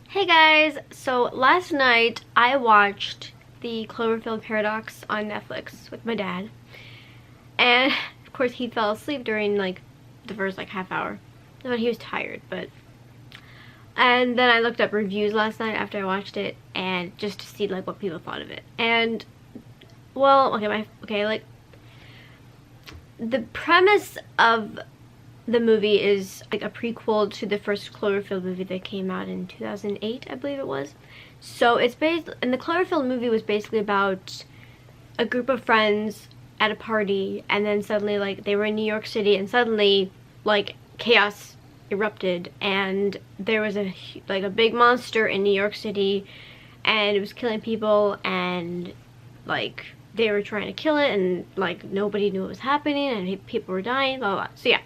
Hey guys, so last night I watched the Cloverfield Paradox on Netflix with my dad, and of course he fell asleep during like the first half hour. But he was tired, and then I looked up reviews last night after I watched it, and just to see like what people thought of it. And well, okay, the premise of the movie is like a prequel to the first Cloverfield movie that came out in 2008, I believe it was. So it's based, and the Cloverfield movie was basically about a group of friends at a party, and then suddenly like they were in New York City, and suddenly like chaos erupted, and there was a big monster in New York City, and it was killing people, and like they were trying to kill it, and like nobody knew what was happening, and people were dying, blah blah blah. So yeah.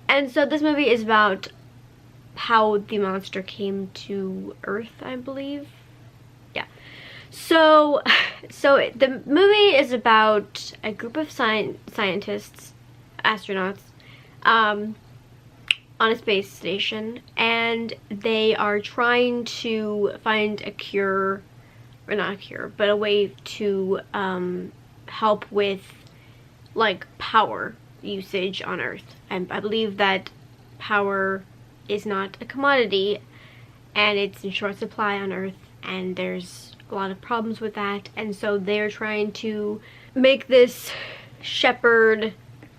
And so this movie is about how the monster came to Earth, I believe. Yeah. So the movie is about a group of scientists, astronauts, on a space station, and they are trying to find a cure, or not a cure, but a way to help with like power usage on Earth. And I believe that power is not a commodity, and it's in short supply on Earth, and there's a lot of problems with that, and so they're trying to make this shepherd.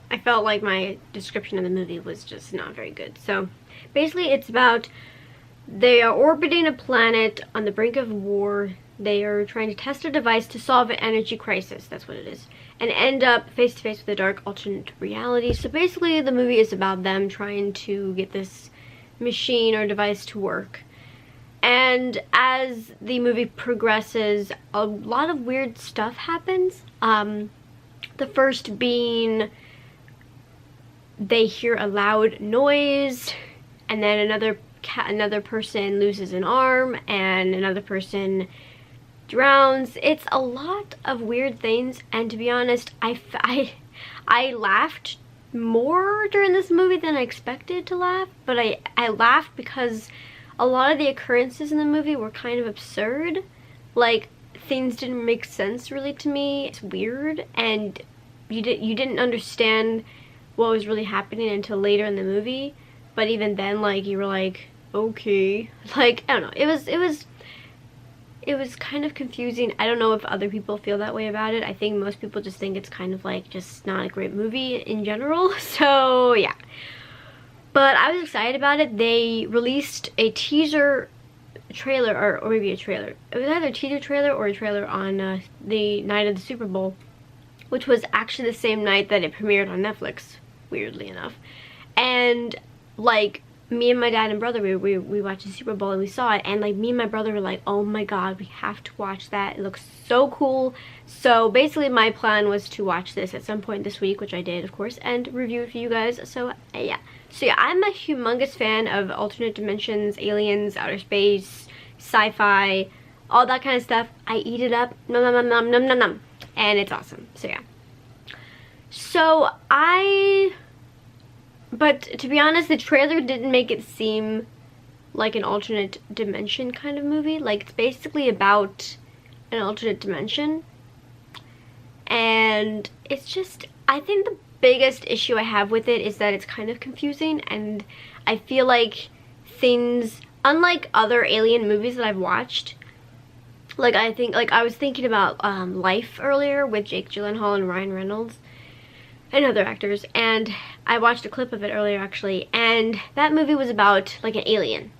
I felt like my description of the movie was just not very good. So basically it's about, they are orbiting a planet on the brink of war. They are trying to test a device to solve an energy crisis, that's what it is, and end up face to face with a dark alternate reality. So basically the movie is about them trying to get this machine or device to work. And as the movie progresses, a lot of weird stuff happens. The first being they hear a loud noise, and then another person loses an arm, and another person drowns. It's a lot of weird things, and to be honest, I laughed more during this movie than I expected to laugh, but I laughed because a lot of the occurrences in the movie were kind of absurd. Like, things didn't make sense really to me. It's weird, and you didn't understand what was really happening until later in the movie, but even then, like, you were like, okay, like, I don't know, it was kind of confusing. I don't know if other people feel that way about it. I think most people just think it's kind of like just not a great movie in general. So yeah, but I was excited about it. They released a teaser trailer, or maybe a trailer. It was either a teaser trailer or a trailer on the night of the Super Bowl, which was actually the same night that it premiered on Netflix, weirdly enough. And like, me and my dad and brother, we watched the Super Bowl and we saw it, and like me and my brother were like, oh my god, we have to watch that, it looks so cool. So basically my plan was to watch this at some point this week, which I did of course, and review it for you guys. So yeah, I'm a humongous fan of alternate dimensions, aliens, outer space, sci-fi, all that kind of stuff. I eat it up, nom nom nom nom nom nom, and it's awesome. So yeah, but to be honest, the trailer didn't make it seem like an alternate dimension kind of movie. Like, it's basically about an alternate dimension, and it's just, I think the biggest issue I have with it is that it's kind of confusing, and I feel like things, unlike other alien movies that I've watched, like I was thinking about Life earlier with Jake Gyllenhaal and Ryan Reynolds and other actors, and I watched a clip of it earlier actually, and that movie was about like an alien,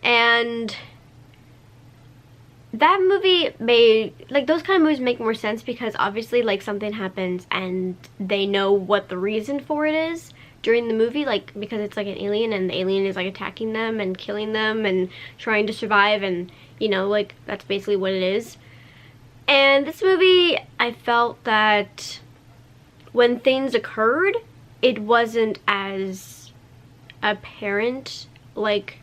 and that movie made, like, those kind of movies make more sense because obviously like something happens and they know what the reason for it is during the movie, like, because it's like an alien and the alien is like attacking them and killing them and trying to survive, and you know, like, that's basically what it is. And this movie, I felt that when things occurred, it wasn't as apparent like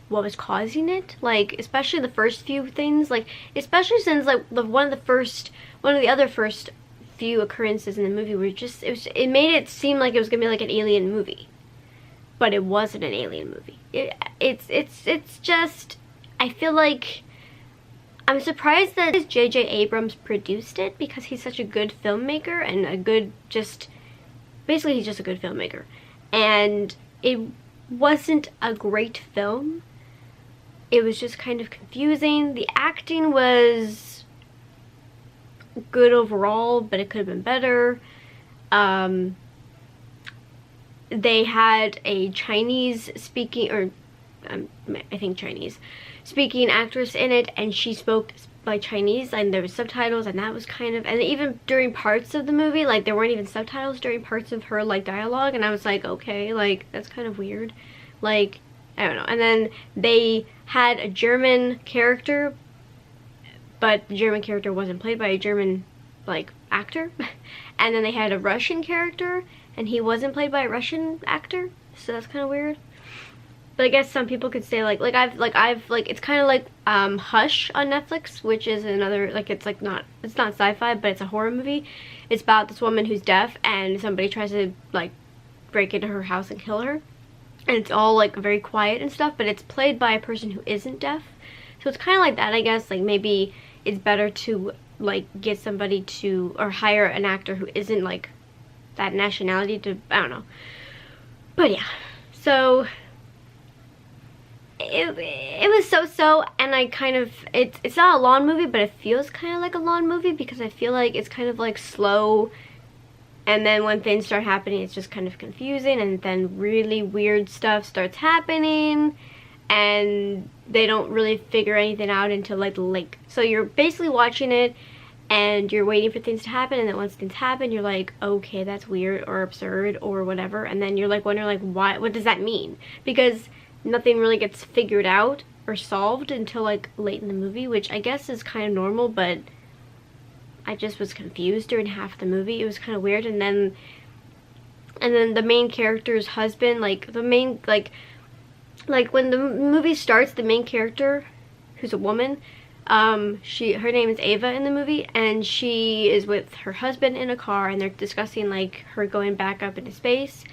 what was causing it, like especially the first few things, like especially since like one of the other first few occurrences in the movie were just, it made it seem like it was gonna be like an alien movie, but it wasn't an alien movie. It's just, I feel like, I'm surprised that J.J. Abrams produced it, because he's such a good filmmaker and a good, basically he's just a good filmmaker. And it wasn't a great film. It was just kind of confusing. The acting was good overall, but it could have been better. They had a Chinese speaking, or I think Chinese speaking actress in it, and she spoke like Chinese, and there was subtitles, and that was kind of, and even during parts of the movie, like there weren't even subtitles during parts of her like dialogue, and I was like, okay, like that's kind of weird, like I don't know. And then they had a German character, but the German character wasn't played by a German like actor. And then they had a Russian character, and he wasn't played by a Russian actor, so that's kind of weird. But I guess some people could say like it's kind of like Hush on Netflix, which is another, like, it's not sci-fi, but it's a horror movie. It's about this woman who's deaf, and somebody tries to like break into her house and kill her, and it's all like very quiet and stuff, but it's played by a person who isn't deaf. So it's kind of like that, I guess. Like maybe it's better to like get somebody to, or hire an actor who isn't like that nationality to, I don't know. But yeah, so it was so-so, and I kind of, it's not a long movie, but it feels kind of like a long movie, because I feel like it's kind of like slow, and then when things start happening, it's just kind of confusing, and then really weird stuff starts happening, and they don't really figure anything out until like so you're basically watching it, and you're waiting for things to happen, and then once things happen, you're like, okay, that's weird or absurd or whatever, and then you're like wondering like, what does that mean? Because nothing really gets figured out or solved until like late in the movie, which I guess is kind of normal, but I just was confused during half the movie. It was kind of weird. And then the main character's husband, like the main, like when the movie starts, the main character, who's a woman, her name is Ava in the movie, and she is with her husband in a car, and they're discussing like her going back up into space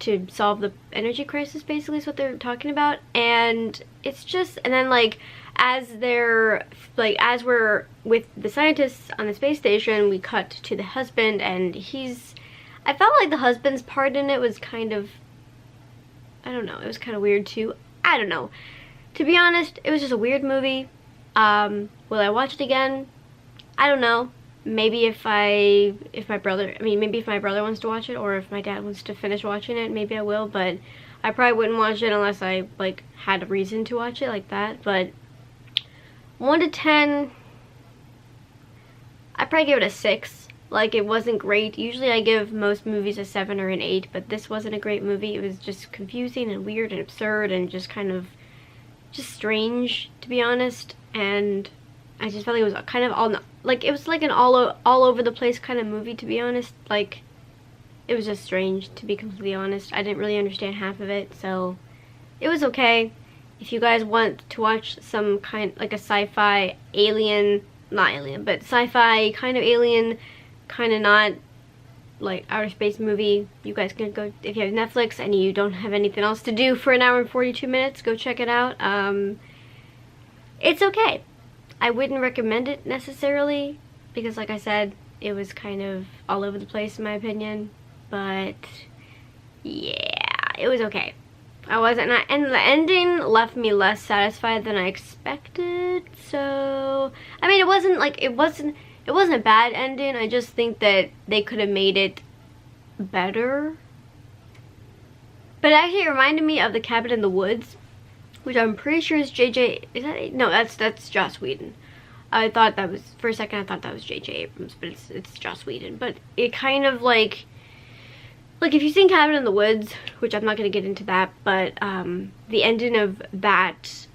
to solve the energy crisis, basically is what they're talking about. And it's just, and then like as we're with the scientists on the space station, we cut to the husband, and I felt like the husband's part in it was kind of, I don't know, it was kind of weird too. I don't know, to be honest, it was just a weird movie. Will I watch it again? I don't know. Maybe if my brother wants to watch it, or if my dad wants to finish watching it, maybe I will, but I probably wouldn't watch it unless I like had a reason to watch it like that. But 1 to 10, I'd probably give it a 6. Like, it wasn't great. Usually I give most movies a 7 or an 8, but this wasn't a great movie. It was just confusing and weird and absurd and just kind of just strange, to be honest. And I just felt like it was kind of it was like an all over the place kind of movie, to be honest. Like, it was just strange, to be completely honest. I didn't really understand half of it, so it was okay. If you guys want to watch some kind, like a sci-fi alien, not alien, but sci-fi kind of alien, kind of not like outer space movie, you guys can go, if you have Netflix and you don't have anything else to do for 1 hour and 42 minutes, go check it out. It's okay. I wouldn't recommend it necessarily, because like I said, it was kind of all over the place in my opinion, but yeah, it was okay. And the ending left me less satisfied than I expected, so, I mean, it wasn't a bad ending. I just think that they could have made it better. But actually it reminded me of The Cabin in the Woods, which I'm pretty sure is no, that's Joss Whedon. I thought that was, for a second I thought that was J.J. Abrams, but it's Joss Whedon. But it kind of like if you've seen Cabin in the Woods, which I'm not going to get into that, but the ending of that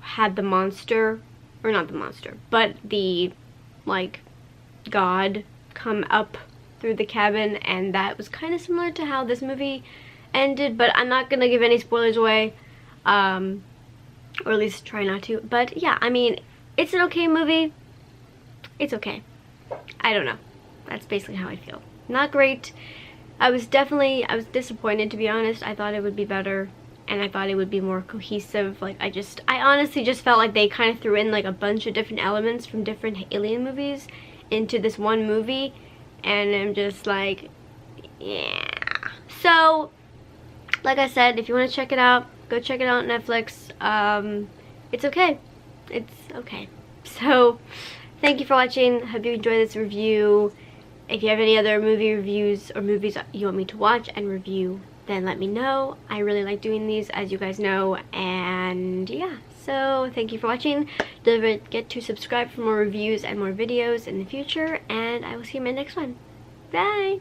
had the monster, or not the monster, but the like god come up through the cabin, and that was kind of similar to how this movie ended, but I'm not going to give any spoilers away. Or at least try not to. But yeah, I mean, it's an okay movie. It's okay. I don't know. That's basically how I feel. Not great. I was disappointed, to be honest. I thought it would be better. and I thought it would be more cohesive. Like, I honestly just felt like they kind of threw in like a bunch of different elements from different alien movies into this one movie, and I'm just like, yeah. So, like I said, if you want to check it out, go check it out on Netflix. It's okay. It's okay. So, thank you for watching. Hope you enjoyed this review. If you have any other movie reviews or movies you want me to watch and review, then let me know. I really like doing these, as you guys know. And yeah, so thank you for watching. Don't forget to subscribe for more reviews and more videos in the future. And I will see you in my next one. Bye!